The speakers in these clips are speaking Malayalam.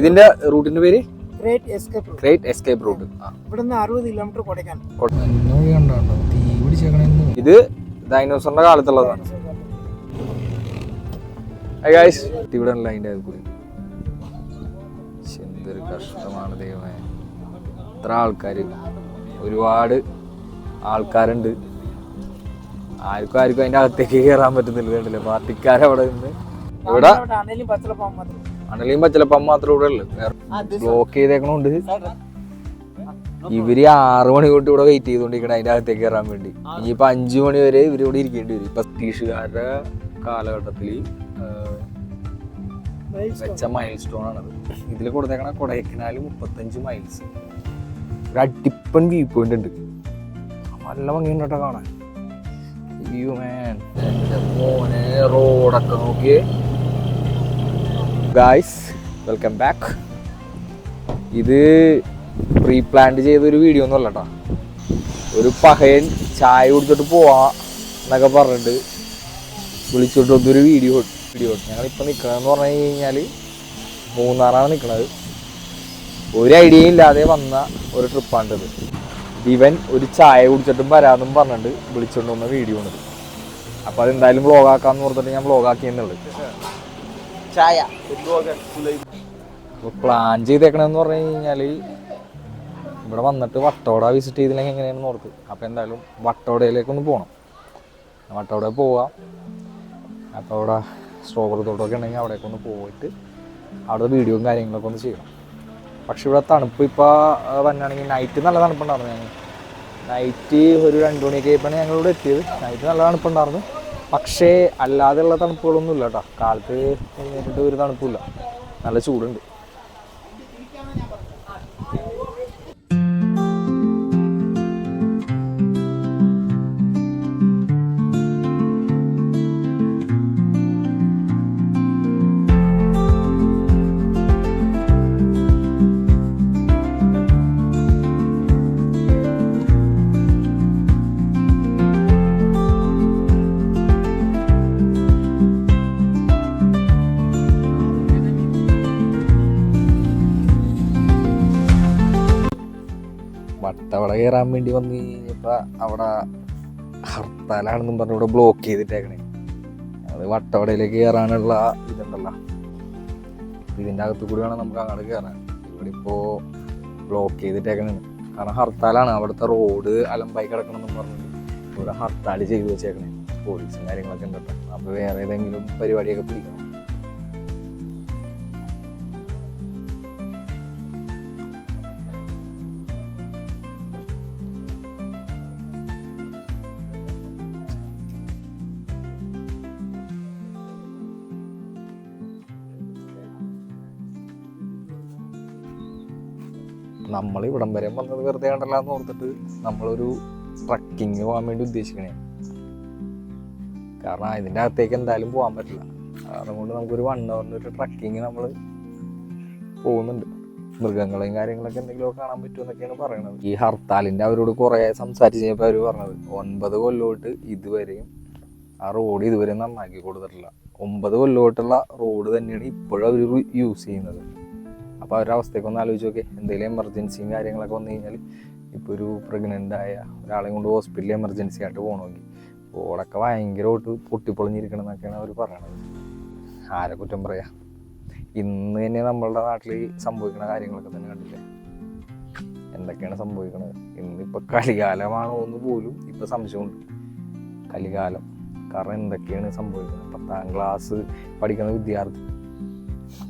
ഇതിന്റെ റൂട്ടിന്റെ പേര് ഗ്രേറ്റ് എസ്കേപ്പ് റൂട്ട്. ഇവിടുന്ന് 60 കിലോമീറ്റർ കൊടൈക്കനാൽ. ഇത് ഡൈനോസറിന്റെ കാലത്തുള്ളതാണ്. ഇവിടെ അതിന്റെ എന്തൊരു കഷ്ടമാണ് ദൈവമേ. ഇത്ര ആൾക്കാര്, ഒരുപാട് ആൾക്കാരുണ്ട്. ആർക്കും അതിന്റെ അകത്തേക്ക് കയറാൻ പറ്റുന്നില്ല. കണ്ടില്ലേ പാർട്ടിക്കാരവിടെ നിന്ന്. ഇവിടെ അണലിയും പച്ചലപ്പം മാത്രമേ ഇവിടെ ഉള്ളു. ബ്ലോക്ക് ചെയ്തേക്കണോണ്ട് ഇവര് 6 മണി തൊട്ട് ഇവിടെ വെയിറ്റ് ചെയ്തോണ്ടിരിക്കണം അതിന്റെ അകത്തേക്ക് കയറാൻ വേണ്ടി. ഇനിയിപ്പോ 5 മണി വരെ ഇവരിവിടെ ഇരിക്കേണ്ടി വരും. ഇപ്പൊ ബ്രിട്ടീഷുകാരുടെ കാലഘട്ടത്തില് വെച്ച മൈൽ സ്റ്റോൺ ആണത്. ഇതിൽ കൊടുത്തേക്കണ കൊടൈക്കനാല് 35 മൈൽസ്. ഒരു അടിപ്പൻ വ്യൂ പോയിന്റ് ഉണ്ട്. നല്ല ഭംഗിയുണ്ട് കേട്ടോ കാണാൻ. വ്യൂ മാൻ, മോനെ റോഡൊക്കെ നോക്കിയേ. Guys, welcome back. ഇത് പ്രീ പ്ലാൻഡ് ചെയ്തൊരു വീഡിയോ ഒന്നും അല്ല കേട്ടോ. ഒരു പഹയൻ ചായ കുടിച്ചിട്ട് പോവാ എന്നൊക്കെ പറഞ്ഞിട്ട് വിളിച്ചോട്ട് വന്നൊരു വീഡിയോ. ഞങ്ങളിപ്പോൾ നിൽക്കണമെന്ന് പറഞ്ഞു കഴിഞ്ഞാൽ മൂന്നാറാണ് നിൽക്കണത്. ഒരു ഐഡിയയും ഇല്ലാതെ വന്ന ഒരു ട്രിപ്പാണിത്. ഇവൻ ഒരു ചായ കുടിച്ചിട്ടും വരാമെന്നും പറഞ്ഞിട്ട് വിളിച്ചോണ്ട് വന്ന വീഡിയോ ആണ്. അപ്പോൾ അതെന്തായാലും വ്ളോഗാക്കാന്ന് പറഞ്ഞിട്ട് ഞാൻ വ്ളോഗാക്കിയെന്നുള്ളത്. അപ്പോൾ പ്ലാൻ ചെയ്തേക്കണമെന്ന് പറഞ്ഞു കഴിഞ്ഞാൽ ഇവിടെ വന്നിട്ട് വട്ടവട വിസിറ്റ് ചെയ്തില്ലെങ്കിൽ എങ്ങനെയാണെന്ന് ഓർത്ത്. അപ്പോൾ എന്തായാലും വട്ടവടയിലേക്കൊന്ന് പോകണം. വട്ടവട പോവാം. അപ്പോൾ അവിടെ സ്ട്രോബെറി തോട്ടമൊക്കെ ഉണ്ടെങ്കിൽ അവിടേക്കൊന്ന് പോയിട്ട് അവിടെ വീഡിയോയും കാര്യങ്ങളൊക്കെ ഒന്ന് ചെയ്യണം. പക്ഷെ ഇവിടെ തണുപ്പ് ഇപ്പോൾ വന്നാണെങ്കിൽ നൈറ്റ് നല്ല തണുപ്പുണ്ടായിരുന്നു. ഞങ്ങൾ നൈറ്റ് ഒരു 2 മണിയൊക്കെ ആയപ്പോഴാണ് ഞങ്ങളിവിടെ എത്തിയത്. നൈറ്റ് നല്ല തണുപ്പുണ്ടായിരുന്നു. പക്ഷേ അല്ലാതെയുള്ള തണുപ്പുകളൊന്നും ഇല്ല കേട്ടോ. കാലത്ത് കഴിഞ്ഞിട്ട് ഒരു തണുപ്പില്ല, നല്ല ചൂടുണ്ട്. വട്ടവട കയറാൻ വേണ്ടി വന്ന് കഴിഞ്ഞപ്പോൾ അവിടെ ഹർത്താലാണെന്നും പറഞ്ഞ് ഇവിടെ ബ്ലോക്ക് ചെയ്തിട്ടേക്കണേ. അത് വട്ടവടയിലേക്ക് കയറാനുള്ള ഇതുണ്ടല്ലോ, ഇതിൻ്റെ അകത്തു കൂടി വേണം നമുക്ക് അങ്ങോട്ട് കയറാൻ. ഇവിടെ ഇപ്പോൾ ബ്ലോക്ക് ചെയ്തിട്ടേക്കണേ. കാരണം ഹർത്താലാണ്. അവിടുത്തെ റോഡ് അലമ്പായി കിടക്കണമെന്നും പറഞ്ഞ് ഇവിടെ ഹർത്താൽ ചെയ്തു വെച്ചേക്കണേ. പോലീസും കാര്യങ്ങളൊക്കെ ഉണ്ട് കേട്ടോ. അപ്പോൾ വേറെ ഏതെങ്കിലും പരിപാടിയൊക്കെ പിടിക്കണം. നമ്മൾ ഇവിടം വരെ വന്നത് വെറുതെ കണ്ടല്ലാന്ന് ഓർത്തിട്ട് നമ്മളൊരു ട്രക്കിങ് പോകാൻ വേണ്ടി ഉദ്ദേശിക്കണേ. കാരണം ഇതിൻ്റെ അകത്തേക്ക് എന്തായാലും പോകാൻ പറ്റില്ല. അതുകൊണ്ട് നമുക്കൊരു 1 hour ഒരു ട്രക്കിങ് നമ്മൾ പോകുന്നുണ്ട്. മൃഗങ്ങളെയും കാര്യങ്ങളൊക്കെ എന്തെങ്കിലുമൊക്കെ കാണാൻ പറ്റുമെന്നൊക്കെയാണ് പറയണത്. ഈ ഹർത്താലിൻ്റെ അവരോട് കുറേ സംസാരിച്ച് കഴിഞ്ഞപ്പോൾ അവർ പറഞ്ഞത് 9 കൊല്ലമായിട്ട് ഇതുവരെയും ആ റോഡ് ഇതുവരെ നന്നാക്കി കൊടുത്തിട്ടില്ല. 9 കൊല്ലമായിട്ടുള്ള റോഡ് തന്നെയാണ് ഇപ്പോഴും അവർ യൂസ് ചെയ്യുന്നത്. അപ്പോൾ അവരുടെ അവസ്ഥയൊക്കെ ഒന്ന് ആലോചിച്ച് നോക്കി. എന്തെങ്കിലും എമർജൻസിയും കാര്യങ്ങളൊക്കെ വന്നു കഴിഞ്ഞാൽ ഇപ്പോൾ ഒരു പ്രഗ്നൻ്റ് ആയ ഒരാളെ കൊണ്ട് ഹോസ്പിറ്റലിൽ എമർജൻസി ആയിട്ട് പോകണമെങ്കിൽ റോഡൊക്കെ ഭയങ്കരമായിട്ട് പൊട്ടിപ്പൊളിഞ്ഞിരിക്കണം എന്നൊക്കെയാണ് അവർ പറയണത്. ആരെ കുറ്റം പറയാം. ഇന്ന് തന്നെ നമ്മളുടെ നാട്ടിൽ സംഭവിക്കുന്ന കാര്യങ്ങളൊക്കെ തന്നെ കണ്ടില്ലേ, എന്തൊക്കെയാണ് സംഭവിക്കുന്നത്. ഇന്നിപ്പോൾ കലികാലമാണോ എന്ന് പോലും ഇപ്പോൾ സംശയമുണ്ട്. കലികാലം. കാരണം എന്തൊക്കെയാണ് സംഭവിക്കുന്നത്. 10ാം ക്ലാസ് പഠിക്കുന്ന വിദ്യാർത്ഥി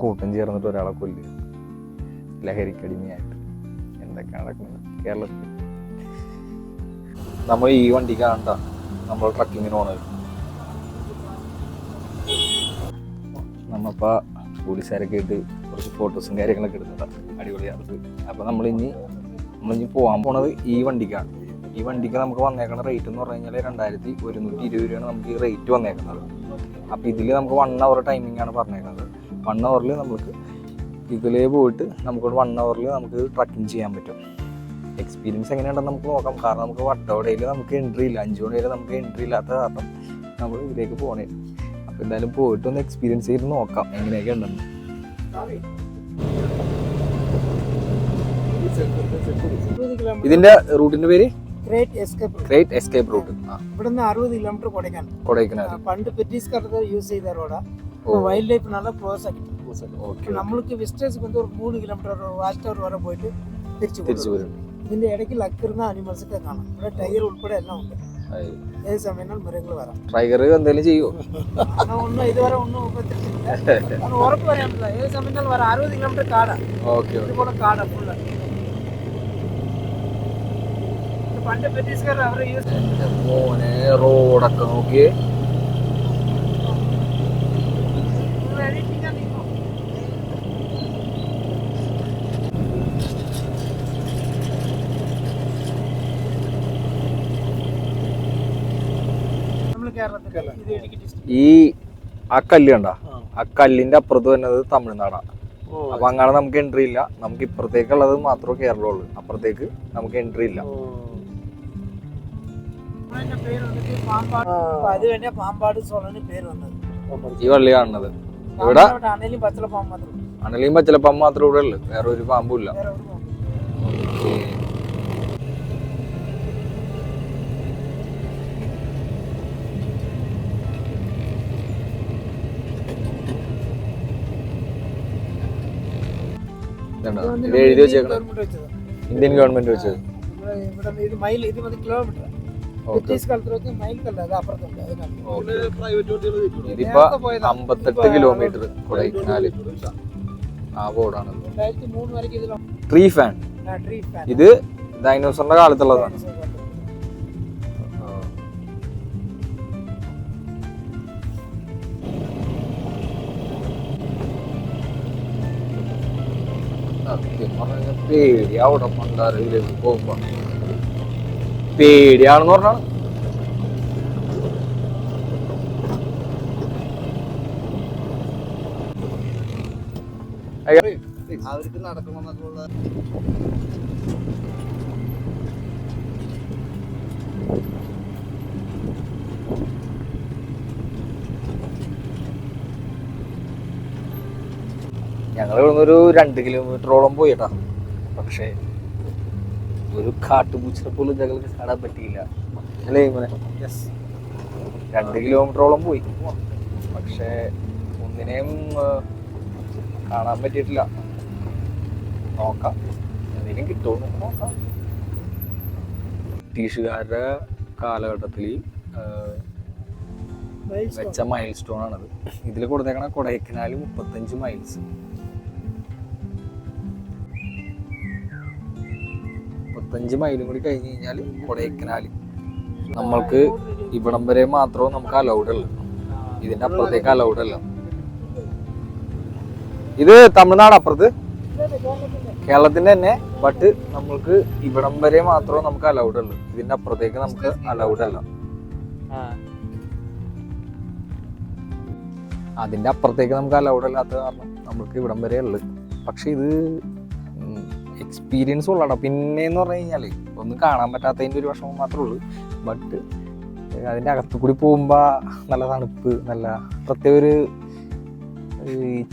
കൂട്ടം ചേർന്നിട്ട് ഒരാളെ കൊല്ലുക, ലഹരിക്കടിമയായിട്ട്. എന്തൊക്കെയാണ് നടക്കുന്നത് കേരളത്തിൽ. നമ്മൾ ഈ വണ്ടി കാണണ്ട, നമ്മൾ ട്രക്കിങ്ങിന് പോണത്. നമ്മളിപ്പോൾ പോലീസുകാരൊക്കെ ആയിട്ട് കുറച്ച് ഫോട്ടോസും കാര്യങ്ങളൊക്കെ എടുത്തിട്ടാണ് അടിപൊളിയായിട്ട്. അപ്പോൾ നമ്മളിനി പോകാൻ പോണത് ഈ വണ്ടിക്കാണ്. ഈ വണ്ടിക്ക് നമുക്ക് വന്നേക്കുന്ന റേറ്റ് എന്ന് പറഞ്ഞു കഴിഞ്ഞാൽ 2120 രൂപയാണ് നമുക്ക് ഈ റേറ്റ് വന്നേക്കുന്നത്. അപ്പോൾ ഇതിൽ നമുക്ക് 1 hour ടൈമിംഗ് ആണ് പറഞ്ഞേക്കുന്നത്. 1 hourൽ നമുക്ക് ഇതിലേ പോയിട്ട് നമുക്ക് 1 hourൽ നമുക്ക് ട്രക്കിങ് ചെയ്യാൻ പറ്റും. എക്സ്പീരിയൻസ് എങ്ങനെയുണ്ടെന്ന് നമുക്ക് നോക്കാം. കാരണം നമുക്ക് വട്ടവടയിൽ നമുക്ക് എൻട്രി ഇല്ല, 5 മണി വരെ നമുക്ക് എൻട്രി ഇല്ലാത്ത കാരണം നമ്മൾ ഇതിലേക്ക് പോകണേ. അപ്പോൾ എന്തായാലും പോയിട്ടൊന്ന് എക്സ്പീരിയൻസ് ചെയ്ത് നോക്കാം എങ്ങനെയൊക്കെ ഉണ്ടെന്ന്. ഇതിന്റെ റൂട്ടിന്റെ പേര് great escape root. Great escape root. ഇവിടുന്ന് 60 കിലോമീറ്റർ കൊടൈക്കനാൽ. കൊടൈക്കനാൽ പണ്ട് ബ്രിട്ടീഷുകാർ യൂസ് ചെയ്ത റോഡാ. വൈൽഡ് ലൈഫ് നല്ല ക്ലോസ് ആക്കി. നമ്മൾക്ക് വിസ്റ്റേഴ്സ് ഒരു 3 കിലോമീറ്റർ വാച്ച് ടവർ വരെ പോയിട്ട് തിരിച്ചു വരും. ഇതിന്റെ ഇടയ്ക്ക് ലക്കിറുന്ന അനിമൽസ് ഒക്കെ കാണാം. ഇവിടെ ടൈഗർ ഉൾപ്പെടെ എല്ലാം ഉണ്ട്. ഏത് സമയം മൃഗങ്ങൾ വരാം. ടൈഗർ എന്തെങ്കിലും ചെയ്യോ? ഒന്നും ഇതുവരെ ഒന്നും ഉപദ്രവിച്ചില്ല. ഉറപ്പ് പറയാൻ പറ്റില്ല. ഏത് സമയം വരാം. 60 കിലോമീറ്റർ കാടാണ്. ഇതുപോലെ കാടാ ഫുള്ള്. പണ്ട് ബ്രിട്ടീഷുകാർ അവർ യൂസ് മോനെ റോഡൊക്കെ നോക്കിയേ. ഈ ആ കല്ല് കണ്ട, ആ കല്ലിന്റെ അപ്പുറത്ത് വരുന്നത് തമിഴ്നാടാണ്. അപ്പൊ അങ്ങനെ നമുക്ക് എൻട്രി ഇല്ല. നമുക്ക് ഇപ്പുറത്തേക്കുള്ളത് മാത്രമേ കേരളമുള്ളൂ. അപ്പുറത്തേക്ക് നമുക്ക് എൻട്രി ഇല്ല. ഈ വള്ളി കാണുന്നത് ഇവിടെ അണലിയും പച്ചിലപ്പാമ്പ് മാത്രമേ ഇവിടെ ഉള്ളു. വേറെ ഒരു പാമ്പും ഇല്ല. ഇത് എഴുതി വെച്ചേക്കണ ഇന്ത്യൻ ഗവൺമെന്റ് വെച്ചത്. ഇതിപ്പോ 58 കിലോമീറ്റർ കൊടൈക്കനാല്. ആ ബോർഡാണ് ട്രീ ഫാൻ. ഇത് ഡൈനോസറിന്റെ കാലത്തുള്ളതാണ്. പേടിയാ അവിടെ പണ്ടാറിലേക്ക് പോകുമ്പോ. പേടിയാണെന്ന് പറഞ്ഞാണ്. അവർക്ക് നടക്കണമെന്നൊക്കെയുള്ള ഞങ്ങൾ ഇവിടുന്ന് ഒരു 2 കിലോമീറ്ററോളം പോയിട്ടാ. പക്ഷേ ഒരു കാട്ടുപൂച്ചിനെ പോലും ഞങ്ങൾക്ക് കാണാൻ പറ്റിയില്ല. അല്ലേ ഇങ്ങനെ 2 കിലോമീറ്ററോളം പോയി. പക്ഷേ ഒന്നിനെയും കാണാൻ പറ്റിയിട്ടില്ല. നോക്കാം, എന്തെങ്കിലും കിട്ടുമോ നോക്കാം. ബ്രിട്ടീഷുകാരുടെ കാലഘട്ടത്തിൽ വെച്ച മൈൽ സ്റ്റോൺ ആണത്. ഇതിൽ കൊടുത്തേക്കണ കൊടൈക്കനാൽ 35 മൈൽസ്. 35 മൈലും കൂടി കഴിഞ്ഞ് കഴിഞ്ഞാൽ കൊടൈക്കനാൽ. നമ്മൾക്ക് ഇവിടം വരെ മാത്രമേ നമുക്ക് അലൗഡ് ഉള്ളൂ. ഇതിന്റെ അപ്പുറത്തേക്ക് അലൗഡ് അല്ല. ഇത് തമിഴ്നാട് അപ്പുറത്ത്, കേരളത്തിന്റെ തന്നെ. ബട്ട് നമ്മൾക്ക് ഇവിടം വരെ മാത്രമേ നമുക്ക് അലൗഡ് ഉള്ളൂ. ഇതിന്റെ അപ്പുറത്തേക്ക് നമുക്ക് അലൗഡ് അല്ല. അതിന്റെ അപ്പുറത്തേക്ക് നമുക്ക് അലൗഡ് അല്ലാത്ത കാരണം നമുക്ക് ഇവിടം വരെ ഉള്ളു. പക്ഷെ ഇത് എക്സ്പീരിയൻസ് ഉള്ളതാണ്. പിന്നെന്ന് പറഞ്ഞു കഴിഞ്ഞാൽ ഒന്നും കാണാൻ പറ്റാത്തതിൻ്റെ ഒരു വിഷമം മാത്രമേ ഉള്ളൂ. ബട്ട് അതിൻ്റെ അകത്തു കൂടി പോകുമ്പോൾ നല്ല തണുപ്പ്, നല്ല പ്രത്യേക ഒരു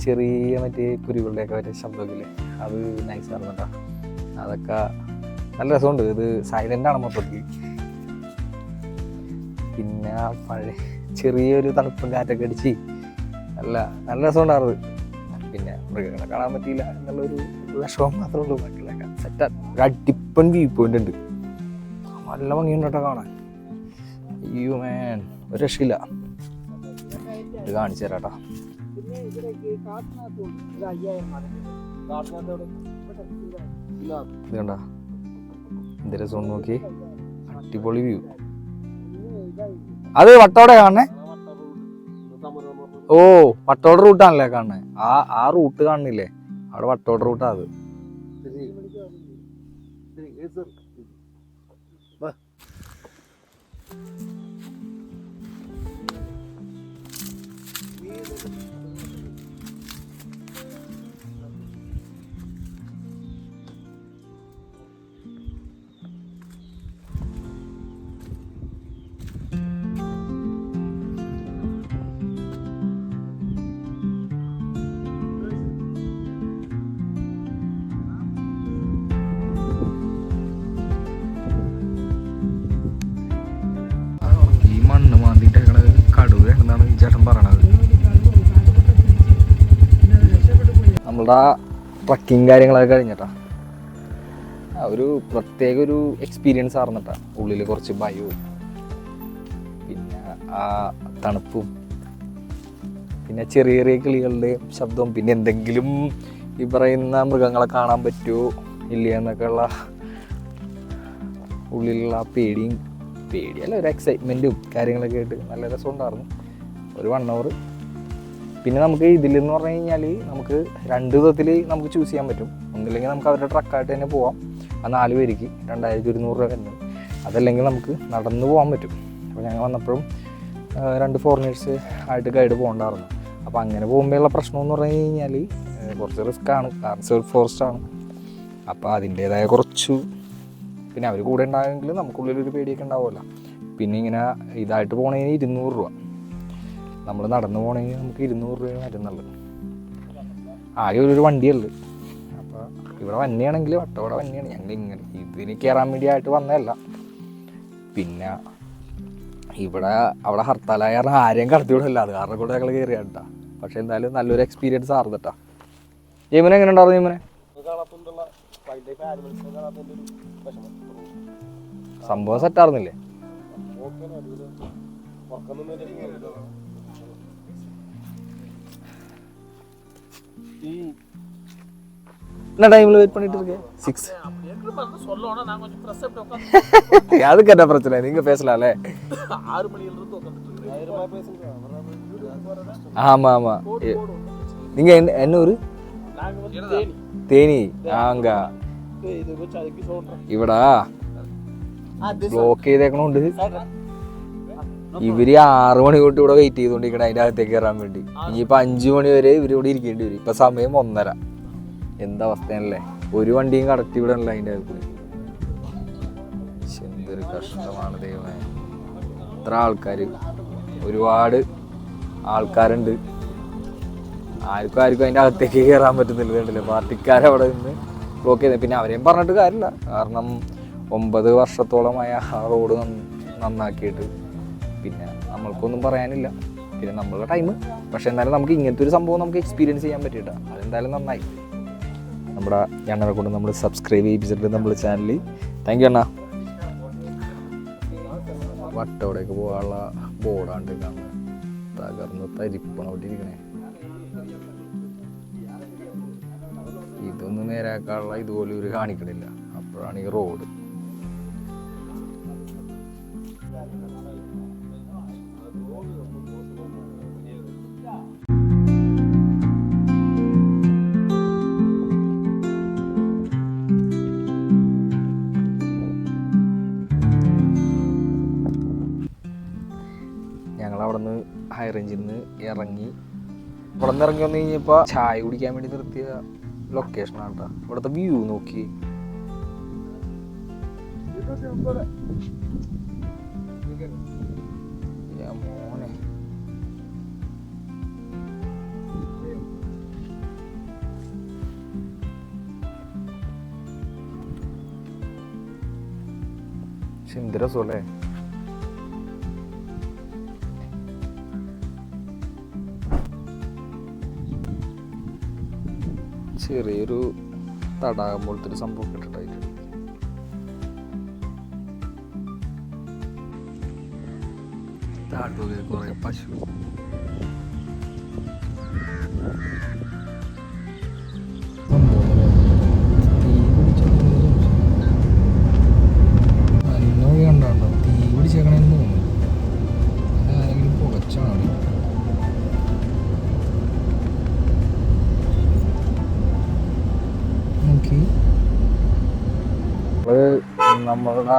ചെറിയ മറ്റേ കുരുകളുടെയൊക്കെ ഒരു ശബ്ദമില്ലേ, അത് നൈസാണ് കേട്ടോ. അതൊക്കെ നല്ല രസമുണ്ട്. ഇത് സൈലൻ്റാണ് മൊത്തത്തിൽ. പിന്നെ പഴയ ചെറിയൊരു തണുപ്പും കാറ്റൊക്കെ അടിച്ച് നല്ല രസമുണ്ടായിരുന്നത്. പിന്നെ മൃഗങ്ങളെ കാണാൻ പറ്റിയില്ല എന്നുള്ളൊരു വിഷമം മാത്രമേ ഉള്ളൂ. ബാക്കിയുള്ളതൊക്കെ സെറ്റാണ്. ഒരു അടിപ്പൻ വ്യൂ പോയിന്റ് ഉണ്ട്. നല്ല ഭംഗിയുണ്ട് കേട്ടോ കാണാൻ. അയ്യോ മാൻ, ഒരു രക്ഷയില്ല. ഇത് കാണിച്ചു തരാം കേട്ടോ. ഇത് കണ്ട എന്ത് രസം നോക്കി. അടിപൊളി വ്യൂ. അത് വട്ടോടെ കാണണേ. ഓ, വട്ടോട് റൂട്ടാണല്ലേ കാണുന്നത്. ആ റൂട്ട് കാണുന്നില്ലേ, അവിടെ വട്ടോട് റൂട്ടാ. അത് നമ്മളുടെ ട്രക്കിങ് കാര്യങ്ങളൊക്കെ കഴിഞ്ഞിട്ടാ ഒരു പ്രത്യേക ഒരു എക്സ്പീരിയൻസ് ആർന്നിട്ടാ. ഉള്ളിൽ കുറച്ച് ഭയവും പിന്നെ ആ തണുപ്പും പിന്നെ ചെറിയ ചെറിയ കിളികളുടെയും ശബ്ദവും പിന്നെ എന്തെങ്കിലും ഈ പറയുന്ന മൃഗങ്ങളെ കാണാൻ പറ്റുമോ ഇല്ല എന്നൊക്കെയുള്ള ഉള്ളിലുള്ള ആ പേടിയല്ല ഒരു എക്സൈറ്റ്മെൻറ്റും കാര്യങ്ങളൊക്കെ ആയിട്ട് നല്ല രസമുണ്ടായിരുന്നു ഒരു 1 hour. പിന്നെ നമുക്ക് ഇതിലെന്ന് പറഞ്ഞു കഴിഞ്ഞാൽ നമുക്ക് 2 വിധത്തിൽ നമുക്ക് ചൂസ് ചെയ്യാൻ പറ്റും. ഒന്നില്ലെങ്കിൽ നമുക്ക് അവരുടെ ട്രക്കായിട്ട് തന്നെ പോവാം, ആ 4 പേർക്ക് 2200 രൂപ വരുന്നത്. അതല്ലെങ്കിൽ നമുക്ക് നടന്നു പോകാൻ പറ്റും. അപ്പോൾ ഞങ്ങൾ വന്നപ്പോഴും 2 ഫോറിനേഴ്സ് ആയിട്ട് ഗൈഡ് പോകണ്ടായിരുന്നു. അപ്പോൾ അങ്ങനെ പോകുമ്പോഴുള്ള പ്രശ്നം എന്ന് പറഞ്ഞു കഴിഞ്ഞാൽ കുറച്ച് റിസ്ക്കാണ്, റിസർവ് ഫോറസ്റ്റാണ്. അപ്പോൾ അതിൻ്റേതായ കുറച്ചു പിന്നെ അവർ കൂടെ ഉണ്ടാകുമെങ്കിൽ നമുക്കുള്ളിലൊരു പേടിയൊക്കെ ഉണ്ടാവുമല്ലോ. പിന്നെ ഇങ്ങനെ ഇതായിട്ട് പോകണമെങ്കിൽ 200 രൂപ, നമ്മൾ നടന്നു പോകണമെങ്കിൽ നമുക്ക് 200 രൂപ വരുന്നുള്ളത്. ആകെ ഒരു വണ്ടിയുള്ളു. അപ്പോൾ ഇവിടെ വന്നെയാണെങ്കിൽ വട്ടവട വന്നെയാണ്. ഞങ്ങൾ ഇങ്ങനെ ഇതിന് കയറാൻ വേണ്ടിയായിട്ട് വന്നതല്ല. പിന്നെ ഇവിടെ അവിടെ ഹർത്താലായ കാരണം ആരെയും കടത്തി വിടില്ല, അത് കാരണം കൂടെ ഞങ്ങൾ കയറിയാട്ടാ. പക്ഷെ എന്തായാലും നല്ലൊരു എക്സ്പീരിയൻസ് ആർന്നിട്ടാ. ജയ്മനെ എങ്ങനെ ഉണ്ടായിരുന്നു? ജയ്മനെ സംഭവം സെറ്റായിരുന്നില്ലേ? என்ன டைம்ல வெயிட் பண்ணிட்டு இருக்கேன் 6 சொல்லணும். நான் கொஞ்சம் பிரஸ் அப் உட்கார்ந்து அதுக்கு என்ன பிரச்சனை, நீங்க பேசலாம்ல. 6 மணில இருந்து உட்கார்ந்துட்டு இருக்கேன். 1000 ரூபாய் பேசுங்க. ஆமா ஆமா. நீங்க என்ன ஊரு? நாங்க வந்து தேனி. ஆங்க இது വെച്ച് அதுக்கு சொல்றேன். இவடா ബ്ലോക്ക് ചെയ്തേക്കണോണ്ട് ഇവര് 6 മണി തൊട്ട് ഇവിടെ വെയിറ്റ് ചെയ്തോണ്ടിരിക്കണം അതിന്റെ അകത്തേക്ക് കയറാൻ വേണ്ടി. ഇനിയിപ്പോ 5 മണി വരെ ഇവരിവിടെ ഇരിക്കേണ്ടി വരും. ഇപ്പൊ സമയം 1:30. എന്താ അവസ്ഥയല്ലേ, ഒരു വണ്ടിയും കടത്തി വിടണല്ലോ അതിൻ്റെ അകത്ത്. എന്തൊരു കഷ്ടമാണ് ദൈവമേ. ഇത്ര ആൾക്കാർ, ഒരുപാട് ആൾക്കാരുണ്ട്, ആർക്കും അതിൻ്റെ അകത്തേക്ക് കയറാൻ പറ്റുന്നില്ല. കണ്ടില്ലേ, പാർട്ടിക്കാരവിടെ നിന്ന് ബ്ലോക്ക് ചെയ്ത്. പിന്നെ അവരെയും പറഞ്ഞിട്ട് കാര്യമില്ല, കാരണം 9 വർഷത്തോളമായ ആ റോഡ് നന്നാക്കിയിട്ട് പിന്നെ നമ്മൾക്കൊന്നും പറയാനില്ല. പിന്നെ നമ്മളുടെ ടൈം. പക്ഷെ എന്നാലും നമുക്ക് ഇങ്ങനത്തെ ഒരു സംഭവം നമുക്ക് എക്സ്പീരിയൻസ് ചെയ്യാൻ പറ്റിയിട്ടാ, അതെന്തായാലും നന്നായി. നമ്മുടെ അണ്ണനെ കൊണ്ട് നമ്മൾ സബ്സ്ക്രൈബ് ചെയ്യിപ്പിച്ചിട്ടുണ്ട് നമ്മുടെ ചാനലിൽ. താങ്ക് യു അണ്ണ. വട്ടവിടേക്ക് പോകാനുള്ള ബോർഡാണ്ട് തകർന്ന് തരിപ്പാണ് അവിടെ ഇരിക്കണേ. ഇതൊന്നും നേരാക്കാനുള്ള ഇതുപോലെ ഇവർ കാണിക്കണില്ല. അപ്പോഴാണ് ഈ റോഡ്. അവിടെ നിന്ന് ഹൈ റേഞ്ചിൽ നിന്ന് ഇറങ്ങി വന്നു കഴിഞ്ഞപ്പോൾ ചായ കുടിക്കാൻ വേണ്ടി നിർത്തിയ ലൊക്കേഷനാണ് കേട്ടോ. ഇവിടുത്തെ വ്യൂ നോക്കി. മോനെ എന്ത് രസമല്ലേ. ചെറിയൊരു തടാകം പോലത്തെ ഒരു സംഭവം ഇട്ടിട്ടായിട്ട്. കുറെ പശു. കണ്ടോ തീ പിടിച്ചേക്കണെന്ന് തോന്നുന്നു. ആരെങ്കിലും പുകച്ചാണ്. നമ്മളുടെ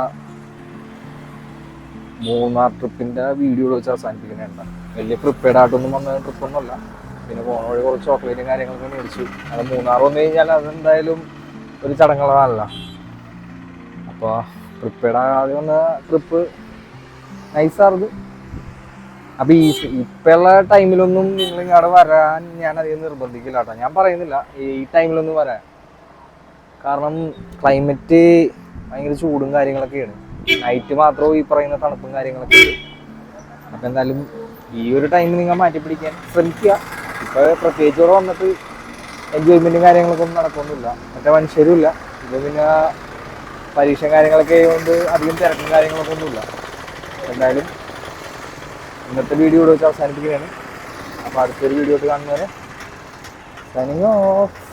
മൂന്നാർ ട്രിപ്പിൻ്റെ വീഡിയോ വെച്ച് അവസാനിപ്പിക്കുന്നുണ്ട്. വലിയ പ്രിപ്പയർഡ് ആയിട്ടൊന്നും വന്ന ട്രിപ്പൊന്നുമല്ല. പിന്നെ പോണ വഴി കുറച്ച് ചോക്ലേറ്റും കാര്യങ്ങളൊക്കെ മേടിച്ചു. അത് മൂന്നാർ വന്നു കഴിഞ്ഞാൽ അതെന്തായാലും ഒരു ചടങ്ങുകളാണല്ലോ. അപ്പോൾ പ്രിപ്പയർഡ് ആകാതെ വന്ന ട്രിപ്പ് നൈസായിരുന്നു. അപ്പോൾ ഇപ്പോഴുള്ള ടൈമിലൊന്നും നിങ്ങളിങ്ങോട്ട് വരാൻ ഞാൻ അധികം നിർബന്ധിക്കില്ല കേട്ടോ. ഞാൻ പറയുന്നില്ല ഈ ടൈമിലൊന്നും വരാൻ, കാരണം ക്ലൈമറ്റ് ഭയങ്കര ചൂടും കാര്യങ്ങളൊക്കെയാണ്. നൈറ്റ് മാത്രവും ഈ പറയുന്ന തണുപ്പും കാര്യങ്ങളൊക്കെ ഉണ്ട്. അപ്പം എന്തായാലും ഈ ഒരു ടൈം നിങ്ങൾ മാറ്റി പിടിക്കാൻ ശ്രമിക്കുക. ഇപ്പോൾ പ്രത്യേകിച്ച് ഇവിടെ വന്നിട്ട് എൻജോയ്മെന്റും കാര്യങ്ങളൊക്കെ ഒന്നും നടക്കൊന്നുമില്ല, മറ്റേ മനുഷ്യരും ഇല്ല. ഇത് പിന്നെ പരീക്ഷ കാര്യങ്ങളൊക്കെ ആയതുകൊണ്ട് അധികം തിരക്കും കാര്യങ്ങളൊക്കെ ഒന്നുമില്ല. എന്തായാലും ഇന്നത്തെ വീഡിയോ ഇവിടെ വെച്ച് അവസാനിപ്പിക്കുകയാണ്. അപ്പോൾ അടുത്തൊരു വീഡിയോ കാണുന്നവരെ സൈനിങ് ഓഫ്.